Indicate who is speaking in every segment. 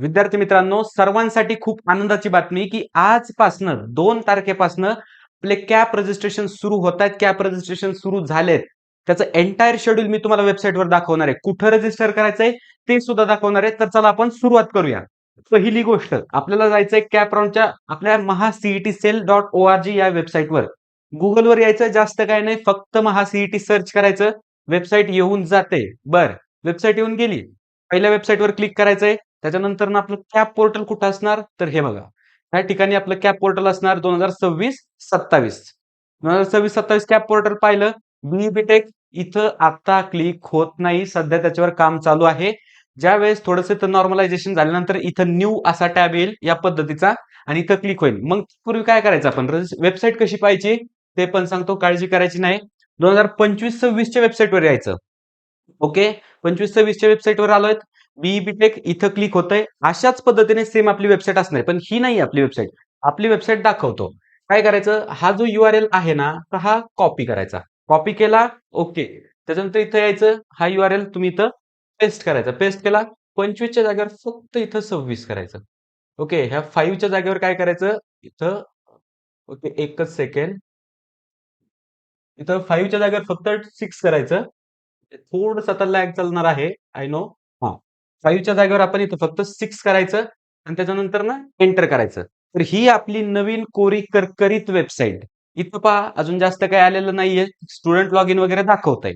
Speaker 1: विद्यार्थी मित्रांनो, सर्वांसाठी खूप आनंदाची बातमी की आजपासनं 2 तारखेपासनं आपले कॅप रजिस्ट्रेशन सुरू होत आहेत. कॅप रजिस्ट्रेशन सुरू झालेत. त्याचं एंटायर शेड्यूल मी तुम्हाला वेबसाईटवर दाखवणार आहे. कुठं रजिस्टर करायचंय ते सुद्धा दाखवणार आहे. तर चला आपण सुरुवात करूया. पहिली गोष्ट आपल्याला जायचंय कॅप राउंडच्या आपल्या महासीईटीसेल.org या वेबसाईटवर. गुगलवर यायचं, जास्त काय नाही, फक्त महासीईटी सर्च करायचं. वेबसाईट येऊन जाते. वेबसाईट येऊन गेली. पहिल्या वेबसाईटवर क्लिक करायचंय. त्याच्यानंतर ना आपलं कॅप पोर्टल कुठं असणार, तर हे बघा, या ठिकाणी आपलं कॅप पोर्टल असणार 2026-27. 2026-27 कॅप पोर्टल पाहिलं. बीईबीटेक इथं आता क्लिक होत नाही, सध्या त्याच्यावर काम चालू आहे. ज्या वेळेस थोडंसं नॉर्मलायझेशन झाल्यानंतर इथं न्यू असा टॅब येईल या पद्धतीचा आणि इथं क्लिक होईल. मग पूर्वी काय करायचं, आपण वेबसाईट कशी पाहिजे ते पण सांगतो, काळजी करायची नाही. 2025-26च्या वेबसाईटवर यायचं. ओके, 25-26च्या वेबसाईटवर आलोय. बीईबीटेक इथं क्लिक होतंय. अशाच पद्धतीने सेम आपली वेबसाईट असणार, पण ही नाही आपली वेबसाईट. आपली वेबसाईट दाखवतो. काय करायचं, हा जो URL आहे ना, तर हा कॉपी करायचा. कॉपी केला, ओके. त्याच्यानंतर इथं यायचं, हा URL तुम्ही इथं पेस्ट करायचा. पेस्ट केला, 25च्या जागेवर फक्त इथं 26 करायचं. ओके, ह्या 5च्या जागेवर काय करायचं इथं, ओके, एकच सेकंड. इथं 5च्या जागेवर फक्त 6 करायचं. थोडंसं आता लॅग चालणार आहे, आय नो. हां, 5च्या जागेवर आपण इथं फक्त 6 करायचं आणि त्याच्यानंतर ना एंटर करायचं. तर ही आपली नवीन कोरी करकरीत वेबसाईट. इथं पहा, अजून जास्त काही आलेलं नाहीये. स्टुडंट लॉगिन वगैरे दाखवतंय.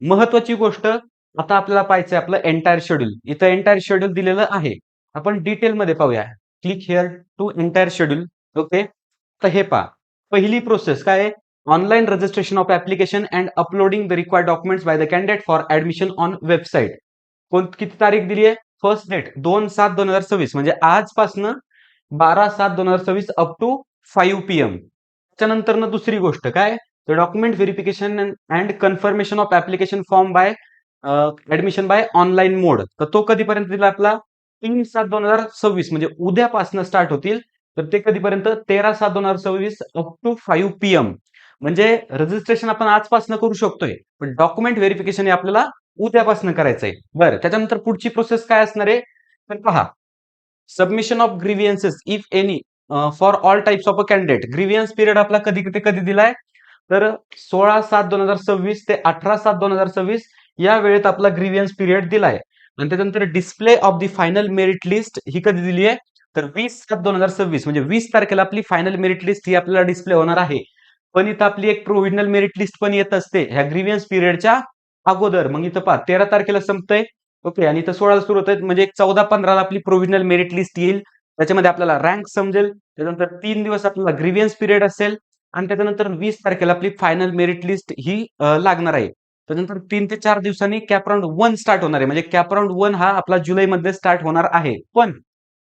Speaker 1: महत्वाची गोष्ट, आता आपल्याला पाहायचंय आपलं एंटायर शेड्यूल. इथं एंटायर शेड्यूल दिलेलं आहे. आपण डिटेलमध्ये पाहूया. Click here to entire schedule. Okay. तर हे पहा, पहिली प्रोसेस काय आहे, online registration of application and uploading the required documents by the candidate for admission on website. किती तारीख दिली आहे, फर्स्ट डेट 2/7/2026, म्हणजे आजपासनं 12/7/2026 अप टू 5 PM. त्याच्यानंतर दुसरी गोष्ट काय, the document verification and confirmation of application form by admission by online mode. तर तो कधीपर्यंत दिला आपला, 3/7/2026, म्हणजे उद्यापासून स्टार्ट होतील. तर ते कधीपर्यंत, 13/7/2026 अप टू 5 PM. म्हणजे रजिस्ट्रेशन आपण आजपासून करू शकतोय, पण डॉक्युमेंट व्हेरिफिकेशन हे आपल्याला उद्यापासून करायचंय. त्याच्यानंतर पुढची प्रोसेस काय असणार आहे, तर पहा, submission of grievances if any for all types of a candidate. Grievance period आपला कधी दिलाय, तर 16/7/2026 ते 18/7/2026 या वेळेत आपला ग्रीव्हियन्स पिरियड दिलाय. आणि त्याच्यानंतर display of the final merit list ही कधी दिली आहे, तर 20/7/2026, म्हणजे 20 तारखेला आपली फायनल मेरिट लिस्ट ही आपल्याला डिस्प्ले होणार आहे. पण इथं आपली एक प्रोव्हिजनल मेरिट लिस्ट पण येत असते ह्या ग्रीव्हियन्स पिरियडच्या अगोदर. मग इथं पहा, 13 तारखेला संपतंय. ओके, आणि इथं 16 सुरू होत, म्हणजे 14/15ला आपली प्रोव्हिजनल मेरिट लिस्ट येईल. त्याच्यामध्ये आपल्याला रँक समजेल. त्याच्यानंतर 3 दिवस आपल्याला ग्रीव्हियन्स पिरियड असेल आणि त्याच्यानंतर 20 तारखेला आपली फायनल मेरिट लिस्ट ही लागणार आहे. त्यानंतर 3 ते 4 दिवसांनी कॅप राउंड 1 स्टार्ट होणार आहे. म्हणजे कॅप राउंड 1 हा आपला जुलैमध्ये स्टार्ट होणार आहे. पण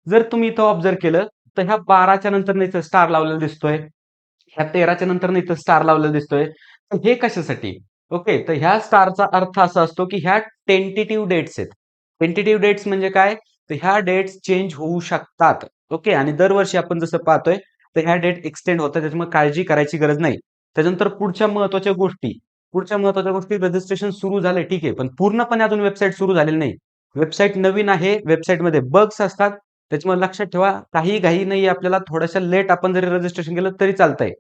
Speaker 1: जर तुम्ही इथं ऑब्झर्व केलं, तर ह्या 12च्या नंतर इथं स्टार लावलेला दिसतोय. ह्या 13च्या नंतर इथं स्टार लावलेला दिसतोय. तर हे कशासाठी? ओके, तर ह्या स्टारचा अर्थ असा असतो की ह्या टेंटेटिव्ह डेट्स आहेत. टेंटेटिव्ह डेट्स म्हणजे काय, तर ह्या डेट्स चेंज होऊ शकतात. ओके, आणि दरवर्षी आपण जसं पाहतोय, तर ह्या डेट एक्सटेंड होतात. त्याच्यामुळे काळजी करायची गरज नाही. त्याच्यानंतर पुढच्या महत्वाच्या गोष्टी रजिस्ट्रेशन सुरू झालंय, ठीक आहे, पण पूर्णपणे अजून वेबसाईट सुरू झालेली नाही. वेबसाईट नवीन आहे, वेबसाईटमध्ये बग्स असतात. त्याच्यामुळे लक्षात ठेवा, काही घाई नाही, आपल्याला थोड्याशा लेट आपण जरी रजिस्ट्रेशन केलं तरी चालतंय.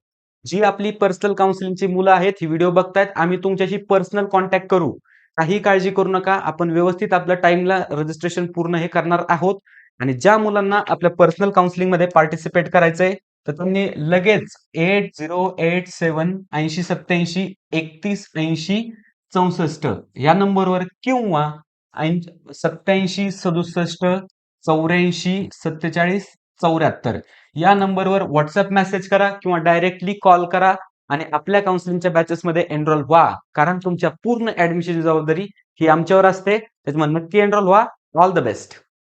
Speaker 1: जी आपली पर्सनल काउन्सिलिंगची मुलं आहेत, ही व्हिडिओ बघतायत, आम्ही तुमच्याशी पर्सनल कॉन्टॅक्ट करू. काही काळजी करू नका. आपण व्यवस्थित आपल्या टाइमला रजिस्ट्रेशन पूर्ण हे करणार आहोत. आणि ज्या मुलांना आपल्या पर्सनल काउन्सिलिंगमध्ये पार्टिसिपेट करायचंय, तर त्यांनी लगेच 80878380 या नंबरवर किंवा 8767 84 47 74 या नंबरवर व्हॉट्सअप मेसेज करा किंवा डायरेक्टली कॉल करा आणि आपल्या काउन्सिलिंगच्या बॅचेसमध्ये एनरोल व्हा. कारण तुमच्या पूर्ण ऍडमिशनची जबाबदारी ही आमच्यावर असते. त्याच्यामुळे नक्की एनरोल व्हा. All the best.